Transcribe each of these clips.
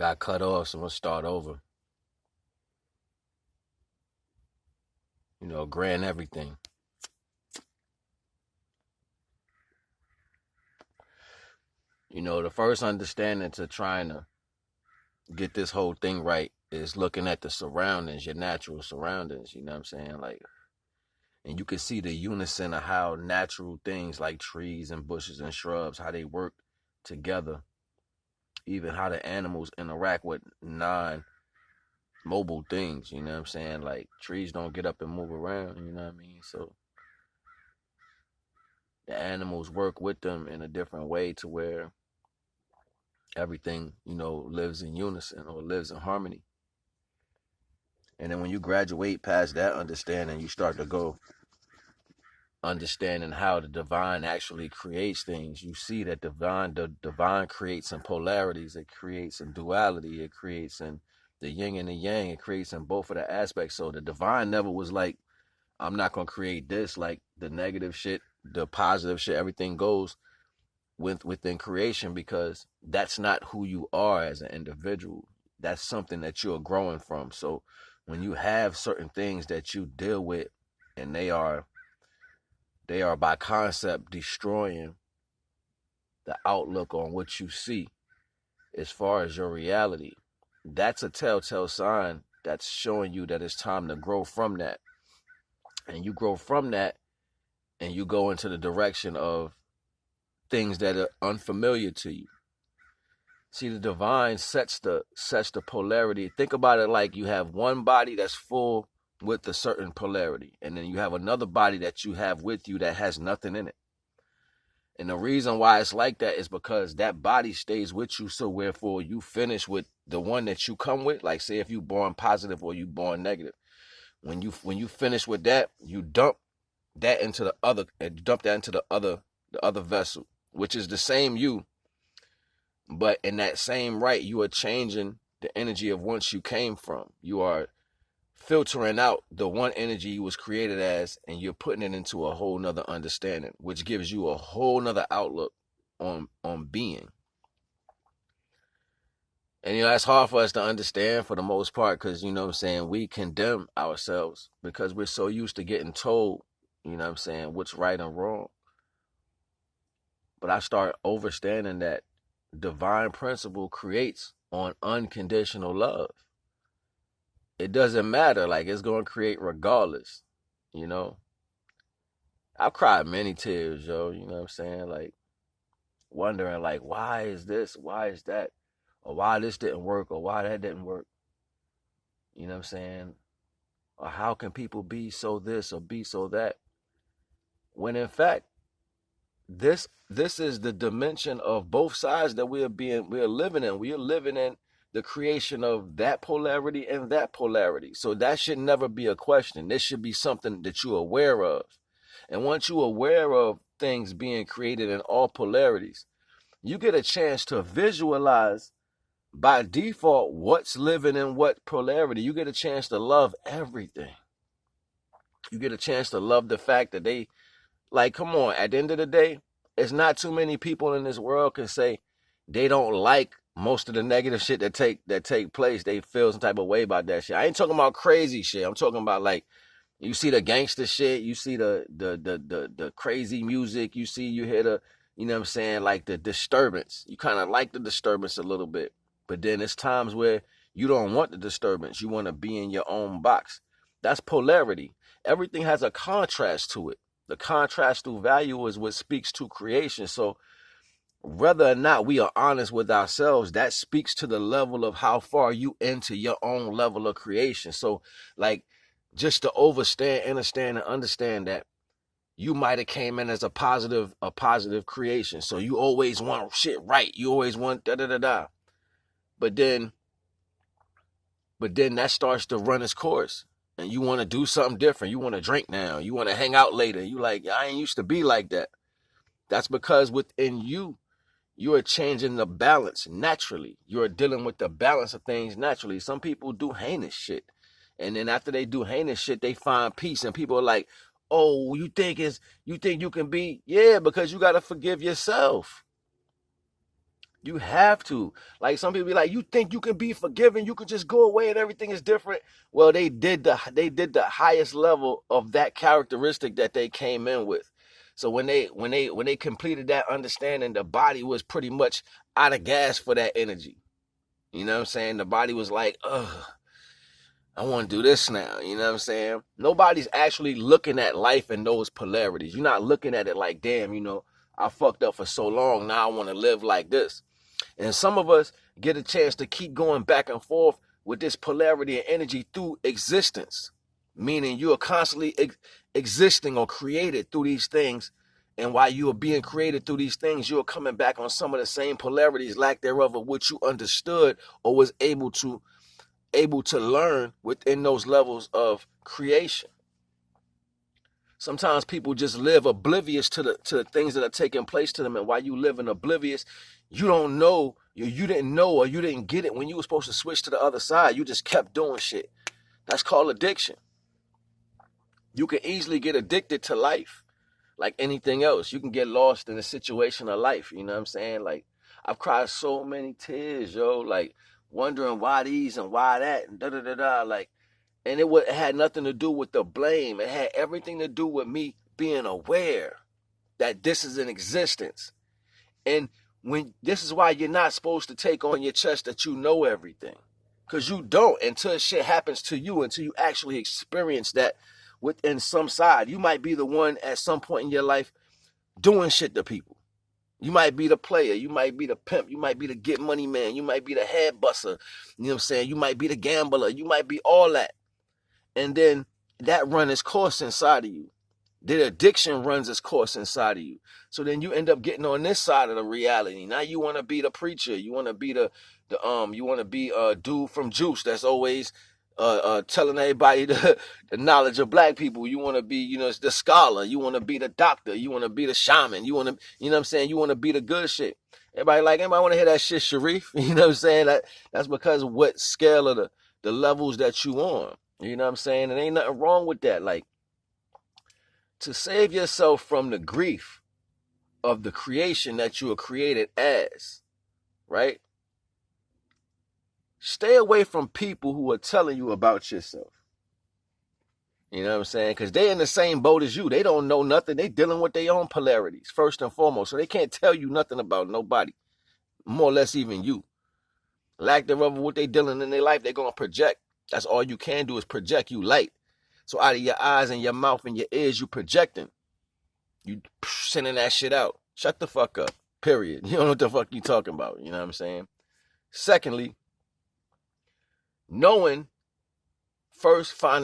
got cut off, so I'm gonna start over. Grant everything. The first understanding to trying to get this whole thing right is looking at the surroundings, your natural surroundings, you know what I'm saying? Like, and you can see the unison of how natural things like trees and bushes and shrubs, how they work together, even how the animals interact with non-mobile things, you know what I'm saying? Like, trees don't get up and move around, you know what I mean? So the animals work with them in a different way to where everything, lives in unison or lives in harmony. And then when you graduate past that understanding, you start to go understanding how the divine actually creates things. You see that the divine creates in polarities, it creates in duality, it creates in the yin and the yang, it creates in both of the aspects. So the divine never was like, I'm not gonna create this, like the negative shit, the positive shit, everything goes within creation, because that's not who you are as an individual. That's something that you're growing from. So when you have certain things that you deal with and they are by concept destroying the outlook on what you see as far as your reality, that's a telltale sign that's showing you that it's time to grow from that. And you grow from that and you go into the direction of things that are unfamiliar to you. See, the divine sets the polarity. Think about it like you have one body that's full with a certain polarity, and then you have another body that you have with you that has nothing in it. And the reason why it's like that is because that body stays with you, so wherefore you finish with the one that you come with. Like, say if you born positive or you born negative, when you finish with that, you dump that into the other vessel, which is the same you. But in that same right, you are changing the energy of whence you came from. You are filtering out the one energy you was created as, and you're putting it into a whole nother understanding, which gives you a whole nother outlook on being. And that's hard for us to understand for the most part, because what I'm saying, we condemn ourselves because we're so used to getting told, what I'm saying, what's right and wrong. But I start understanding that divine principle creates on unconditional love. It doesn't matter, like, it's going to create regardless. I've cried many tears, yo, you know what I'm saying? Like, wondering, like, why is this? Why is that? Or why this didn't work? Or why that didn't work? You know what I'm saying? Or how can people be so this or be so that? When in fact, this is the dimension of both sides that we are living in. We are living in the creation of that polarity and that polarity. So that should never be a question. This should be something that you're aware of. And once you're aware of things being created in all polarities, you get a chance to visualize by default what's living in what polarity. You get a chance to love everything. You get a chance to love the fact that they, like, come on, at the end of the day, it's not too many people in this world can say they don't like most of the negative shit that take place. They feel some type of way about that shit. I ain't talking about crazy shit. I'm talking about, like, you see the gangster shit, you see the crazy music, you hear the, you know what I'm saying, like the disturbance. You kind of like the disturbance a little bit. But then it's times where you don't want the disturbance. You want to be in your own box. That's polarity. Everything has a contrast to it. The contrast through value is what speaks to creation. So whether or not we are honest with ourselves, that speaks to the level of how far you into your own level of creation. So, like, just to understand that you might have came in as a positive creation. So you always want shit right. You always want da-da-da-da. But then that starts to run its course. And you want to do something different. You want to drink now. You want to hang out later. You like, I ain't used to be like that. That's because within you, you are changing the balance naturally. You are dealing with the balance of things naturally. Some people do heinous shit. And then after they do heinous shit, they find peace. And people are like, oh, you think you can be? Yeah, because you got to forgive yourself. You have to. Like some people be like, you think you can be forgiven, you can just go away and everything is different. Well, they did the highest level of that characteristic that they came in with. So when they completed that understanding, the body was pretty much out of gas for that energy. You know what I'm saying? The body was like, ugh, I want to do this now. You know what I'm saying? Nobody's actually looking at life in those polarities. You're not looking at it like, damn, I fucked up for so long. Now I want to live like this. And some of us get a chance to keep going back and forth with this polarity and energy through existence, meaning you are constantly existing or created through these things. And while you are being created through these things, you are coming back on some of the same polarities, lack thereof, of what you understood or was able to learn within those levels of creation. Sometimes people just live oblivious to the things that are taking place to them, and while you live in oblivious, you don't know, you didn't know, or you didn't get it when you were supposed to switch to the other side. You just kept doing shit. That's called addiction. You can easily get addicted to life, like anything else. You can get lost in a situation of life. You know what I'm saying? Like, I've cried so many tears, yo, like wondering why these and why that and da da da da. Like, and it had nothing to do with the blame. It had everything to do with me being aware that this is in existence. And when this is why you're not supposed to take on your chest that you know everything. Because you don't until shit happens to you, until you actually experience that within some side. You might be the one at some point in your life doing shit to people. You might be the player. You might be the pimp. You might be the get money man. You might be the head buster. You know what I'm saying? You might be the gambler. You might be all that. And then that run its course inside of you. The addiction runs its course inside of you. So then you end up getting on this side of the reality. Now you want to be the preacher. You want to be you want to be a dude from Juice that's always telling everybody the knowledge of black people. You want to be, the scholar. You want to be the doctor. You want to be the shaman. You want to, you know what I'm saying? You want to be the good shit. Everybody want to hear that shit, Sharif. You know what I'm saying? That's because of what scale of the levels that you on. You know what I'm saying? And ain't nothing wrong with that. Like, to save yourself from the grief of the creation that you were created as, right? Stay away from people who are telling you about yourself. You know what I'm saying? Because they're in the same boat as you. They don't know nothing. They dealing with their own polarities, first and foremost. So they can't tell you nothing about nobody, more or less even you. Lack thereof of what they dealing in their life, they're going to project. That's all you can do is project. You light. So out of your eyes and your mouth and your ears, you projecting. You sending that shit out. Shut the fuck up. Period. You don't know what the fuck you talking about. You know what I'm saying? Secondly, finding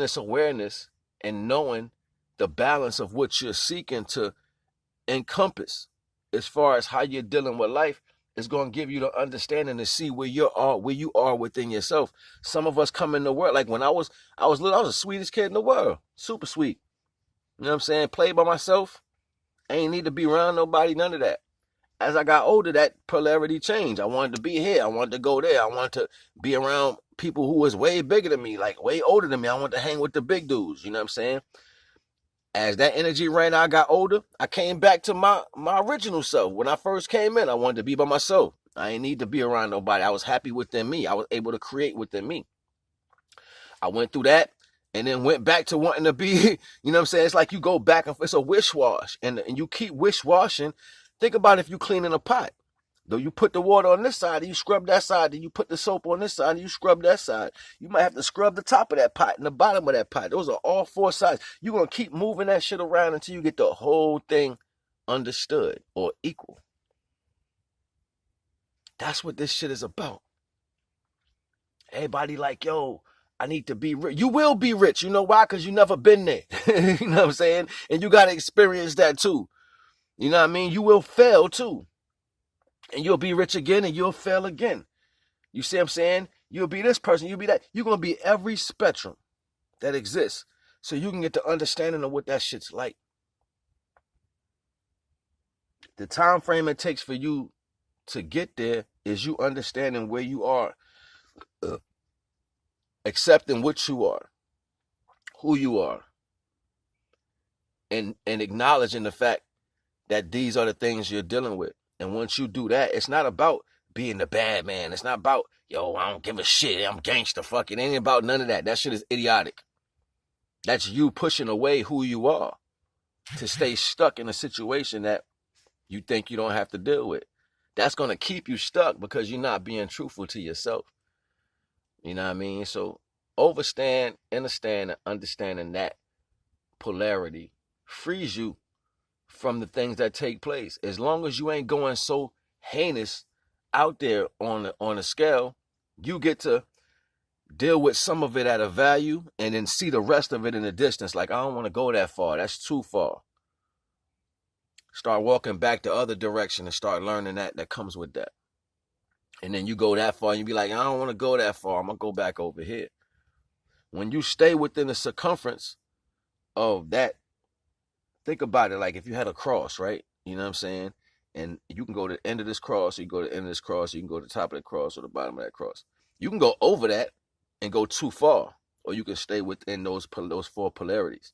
this awareness and knowing the balance of what you're seeking to encompass as far as how you're dealing with life is going to give you the understanding to see where you are within yourself. Some of us come in the world, like when I was little, I was the sweetest kid in the world. Super sweet. You know what I'm saying? Played by myself. I ain't need to be around nobody, none of that. As I got older, that polarity changed. I wanted to be here. I wanted to go there. I wanted to be around people who was way bigger than me, like way older than me. I wanted to hang with the big dudes. You know what I'm saying? As that energy ran out, I got older. I came back to my original self. When I first came in, I wanted to be by myself. I didn't need to be around nobody. I was happy within me. I was able to create within me. I went through that and then went back to wanting to be, you know what I'm saying? It's like you go back and it's a wish wash and you keep wish washing. Think about if you cleaning a pot. Though you put the water on this side and you scrub that side, then you put the soap on this side and you scrub that side. You might have to scrub the top of that pot and the bottom of that pot. Those are all four sides. You're going to keep moving that shit around until you get the whole thing understood or equal. That's what this shit is about. Everybody like, yo, I need to be rich. You will be rich. You know why? Because you never been there. You know what I'm saying? And you got to experience that too. You know what I mean? You will fail too. And you'll be rich again and you'll fail again. You see what I'm saying? You'll be this person, you'll be that. You're going to be every spectrum that exists so you can get the understanding of what that shit's like. The time frame it takes for you to get there is you understanding where you are, accepting what you are, who you are, and acknowledging the fact that these are the things you're dealing with. And once you do that, it's not about being the bad man. It's not about, yo, I don't give a shit, I'm gangster, fuck it. Ain't about none of that. That shit is idiotic. That's you pushing away who you are to stay stuck in a situation that you think you don't have to deal with. That's going to keep you stuck because you're not being truthful to yourself. You know what I mean? So understanding that polarity frees you from the things that take place. As long as you ain't going so heinous out there on a scale, you get to deal with some of it at a value and then see the rest of it in the distance. Like, I don't want to go that far. That's too far. Start walking back the other direction and start learning that comes with that. And then you go that far and you be like, I don't want to go that far. I'm going to go back over here. When you stay within the circumference of that, think about it like if you had a cross, right? You know what I'm saying? And you can go to the end of this cross, or you go to the end of this cross, or you can go to the top of the cross or the bottom of that cross. You can go over that and go too far, or you can stay within those four polarities.